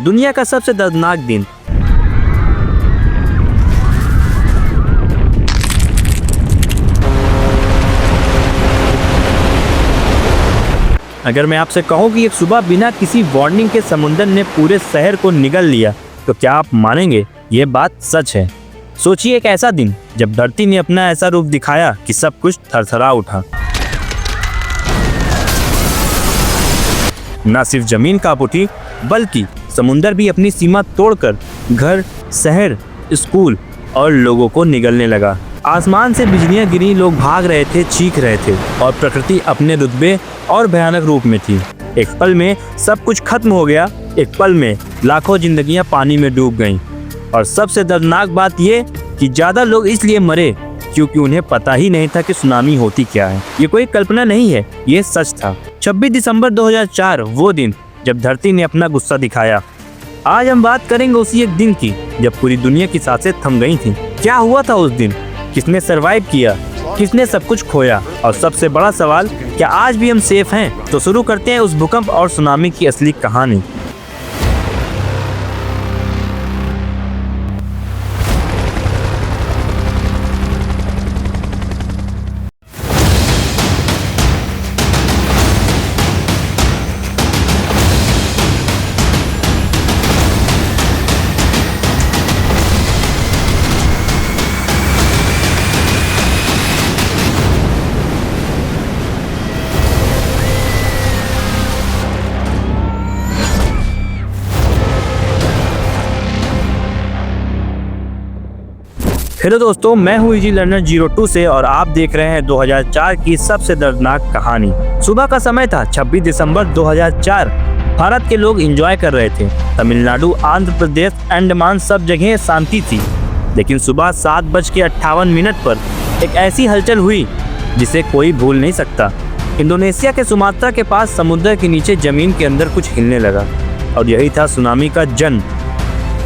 दुनिया का सबसे दर्दनाक दिन। अगर मैं आपसे कहूं कि एक सुबह बिना किसी वार्निंग के समुंदर ने पूरे शहर को निगल लिया, तो क्या आप मानेंगे ये बात सच है। सोचिए एक ऐसा दिन जब धरती ने अपना ऐसा रूप दिखाया कि सब कुछ थरथरा उठा। न सिर्फ जमीन कांप उठी, बल्कि समुंदर भी अपनी सीमा तोड़कर घर, शहर, स्कूल और लोगों को निगलने लगा। आसमान से बिजलियां गिरी, लोग भाग रहे थे, चीख रहे थे और प्रकृति अपने रुतबे और भयानक रूप में थी। एक पल में सब कुछ खत्म हो गया। एक पल में लाखों जिंदगियां पानी में डूब गईं। और सबसे दर्दनाक बात ये कि ज्यादा लोग इसलिए मरे क्योंकि उन्हें पता ही नहीं था कि सुनामी होती क्या है। ये कोई कल्पना नहीं है, ये सच था। 26 दिसंबर 2004 वो दिन जब धरती ने अपना गुस्सा दिखाया। आज हम बात करेंगे उसी एक दिन की जब पूरी दुनिया की सांसें थम गई थी। क्या हुआ था उस दिन, किसने सरवाइव किया, किसने सब कुछ खोया, और सबसे बड़ा सवाल, क्या आज भी हम सेफ हैं? तो शुरू करते हैं उस भूकंप और सुनामी की असली कहानी। हेलो दोस्तों, मैं हूँ इजी लर्नर 02 से और आप देख रहे हैं 2004 की सबसे दर्दनाक कहानी। सुबह का समय था 26 दिसंबर 2004। भारत के लोग एंजॉय कर रहे थे। तमिलनाडु, आंध्र प्रदेश, अंडमान सब जगह शांति थी। लेकिन सुबह 7:58 पर एक ऐसी हलचल हुई जिसे कोई भूल नहीं सकता। इंडोनेशिया के सुमात्रा के पास समुद्र के नीचे जमीन के अंदर कुछ हिलने लगा और यही था सुनामी का जन्म।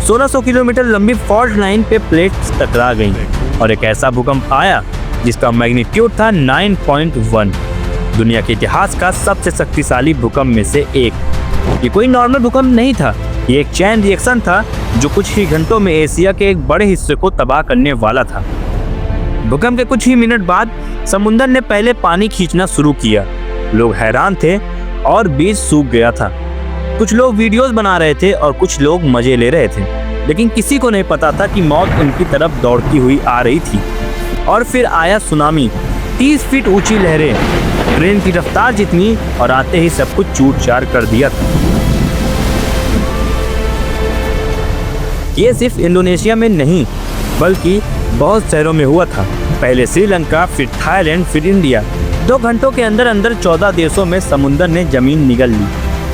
1600 किलोमीटर लंबी फॉल्ट लाइन पे प्लेट्स टकरा गईं और एक ऐसा भूकंप आया जिसका मैग्नीट्यूड था 9.1। दुनिया के इतिहास का सबसे शक्तिशाली भूकंप में से एक। ये कोई नॉर्मल भूकंप नहीं था, ये एक चैन रिएक्शन था जो कुछ ही घंटों में एशिया के एक बड़े हिस्से को तबाह करने वाला था। भूकंप के कुछ ही मिनट बाद समुद्र ने पहले पानी खींचना शुरू किया। लोग हैरान थे और बीच सूख गया था। कुछ लोग वीडियोस बना रहे थे और कुछ लोग मजे ले रहे थे, लेकिन किसी को नहीं पता था कि मौत उनकी तरफ दौड़ती हुई आ रही थी। और फिर आया सुनामी। 30 फीट ऊंची लहरें, ट्रेन की रफ्तार जितनी, और आते ही सब कुछ चूर चार कर दिया था। ये सिर्फ इंडोनेशिया में नहीं बल्कि बहुत शहरों में हुआ था। पहले श्रीलंका, फिर थाईलैंड, फिर इंडिया। 2 घंटों के अंदर अंदर 14 देशों में समुद्र ने जमीन निगल ली,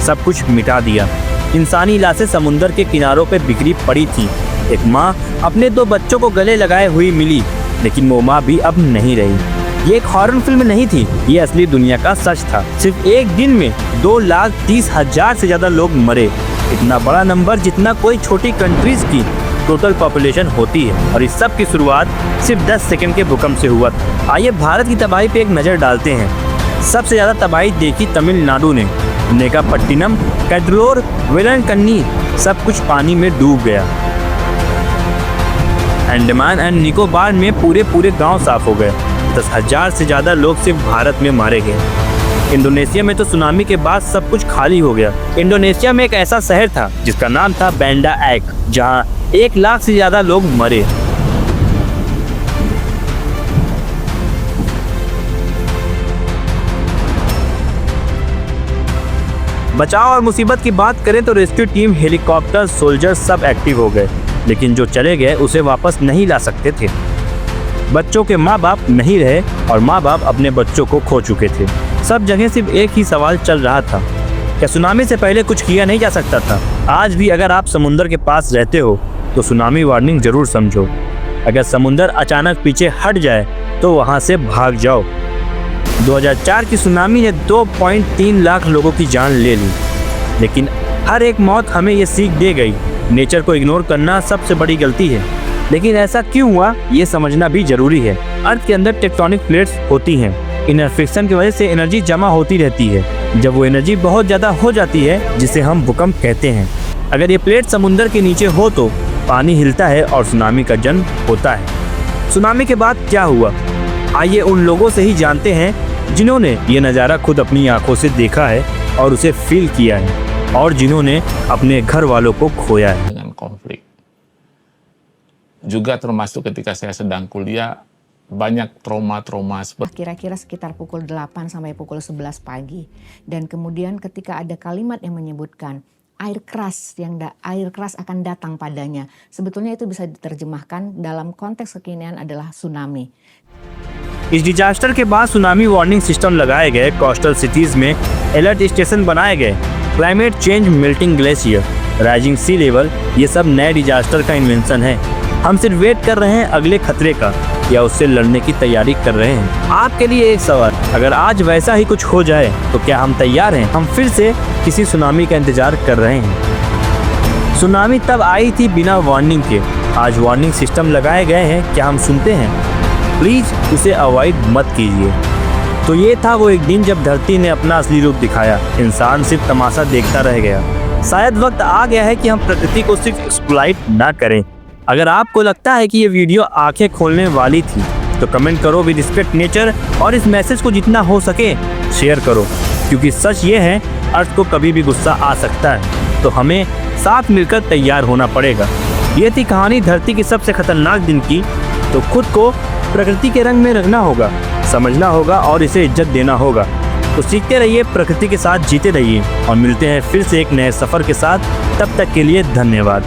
सब कुछ मिटा दिया। इंसानी लाशें समुद्र के किनारों पे बिखरी पड़ी थी। एक माँ अपने 2 बच्चों को गले लगाए हुई मिली, लेकिन वो माँ भी अब नहीं रही। ये एक हॉरर फिल्म नहीं थी, ये असली दुनिया का सच था। सिर्फ एक दिन में 2,30,000 से ज्यादा लोग मरे। इतना बड़ा नंबर जितना कोई छोटी कंट्रीज की टोटल पॉपुलेशन होती है। और इस सब की शुरुआत सिर्फ 10 सेकंड के भूकंप से हुआ था। आइए भारत की तबाही पे एक नज़र डालते हैं। सबसे ज़्यादा तबाही देखी तमिलनाडु ने। नेकापट्टिनम, कैडलोर, वेलंकन्नी सब कुछ पानी में डूब गया। अंडमान एंड निकोबार में पूरे गांव साफ हो गए। 10,000 से ज़्यादा लोग सिर्फ भारत में मारे गए। इंडोनेशिया में तो सुनामी के बाद सब कुछ खाली हो गया। इंडोनेशिया में एक ऐसा शहर था जिसका नाम था बैंडा एक्ट, जहां 1 लाख से ज़्यादा लोग मरे। बचाव और मुसीबत की बात करें तो रेस्क्यू टीम, हेलीकॉप्टर, सोल्जर सब एक्टिव हो गए, लेकिन जो चले गए उसे वापस नहीं ला सकते थे। बच्चों के माँ बाप नहीं रहे और माँ बाप अपने बच्चों को खो चुके थे। सब जगह सिर्फ एक ही सवाल चल रहा था, क्या सुनामी से पहले कुछ किया नहीं जा सकता था? आज भी अगर आप समुद्र के पास रहते हो तो सुनामी वार्निंग जरूर समझो। अगर समुद्र अचानक पीछे हट जाए तो वहाँ से भाग जाओ। 2004 की सुनामी ने 2.3 लाख लोगों की जान ले ली, लेकिन हर एक मौत हमें ये सीख दे गई, नेचर को इग्नोर करना सबसे बड़ी गलती है। लेकिन ऐसा क्यों हुआ ये समझना भी जरूरी है। अर्थ के अंदर टेक्टोनिक प्लेट्स होती हैं। इनर फ्रिक्शन की वजह से एनर्जी जमा होती रहती है। जब वो एनर्जी बहुत ज़्यादा हो जाती है, जिसे हम भूकंप कहते हैं, अगर ये प्लेट समुंदर के नीचे हो तो पानी हिलता है और सुनामी का जन्म होता है। सुनामी के बाद क्या हुआ, आइए उन लोगों से ही जानते हैं जिन्होंने ये नज़ारा खुद अपनी आंखों से देखा है और उसे फील किया है और जिन्होंने अपने घर वालों को खोया है। Dengan konflik. Juga termasuk ketika saya sedang kuliah, banyak trauma-trauma seperti kira-kira sekitar pukul 8 sampai pukul 11 pagi. Dan kemudian ketika ada kalimat yang menyebutkan air keras akan datang padanya. Sebetulnya itu bisa diterjemahkan dalam konteks kekinian adalah tsunami. इस disaster के बाद tsunami warning system लगाए गए, coastal cities में alert station बनाए गए, climate change, melting glacier, rising sea level, ये सब नए डिजास्टर का इन्वेंशन है। हम सिर्फ वेट कर रहे हैं अगले खतरे का या उससे लड़ने की तैयारी कर रहे हैं। आपके लिए एक सवाल, अगर आज वैसा ही कुछ हो जाए तो क्या हम तैयार हैं? हम फिर से किसी सुनामी का इंतजार कर रहे हैं। सुनामी तब आई थी बिना वार्निंग के, आज वार्निंग सिस्टम लगाए गए हैं, क्या हम सुनते हैं? प्लीज उसे अवॉइड मत कीजिए। तो ये था वो एक दिन जब धरती ने अपना असली रूप दिखाया, इंसान सिर्फ तमाशा देखता रह गया। शायद वक्त आ गया है कि हम प्रकृति को सिर्फ एक्सप्लॉइट ना करें। अगर आपको लगता है कि ये वीडियो आंखें खोलने वाली थी तो कमेंट करो विद रिस्पेक्ट नेचर और इस मैसेज को जितना हो सके शेयर करो, क्योंकि सच ये है अर्थ को कभी भी गुस्सा आ सकता है, तो हमें साथ मिलकर तैयार होना पड़ेगा। ये थी कहानी धरती के सबसे खतरनाक दिन की। तो खुद को प्रकृति के रंग में रखना होगा, समझना होगा और इसे इज्जत देना होगा। तो सीखते रहिए, प्रकृति के साथ जीते रहिए और मिलते हैं फिर से एक नए सफ़र के साथ। तब तक के लिए धन्यवाद।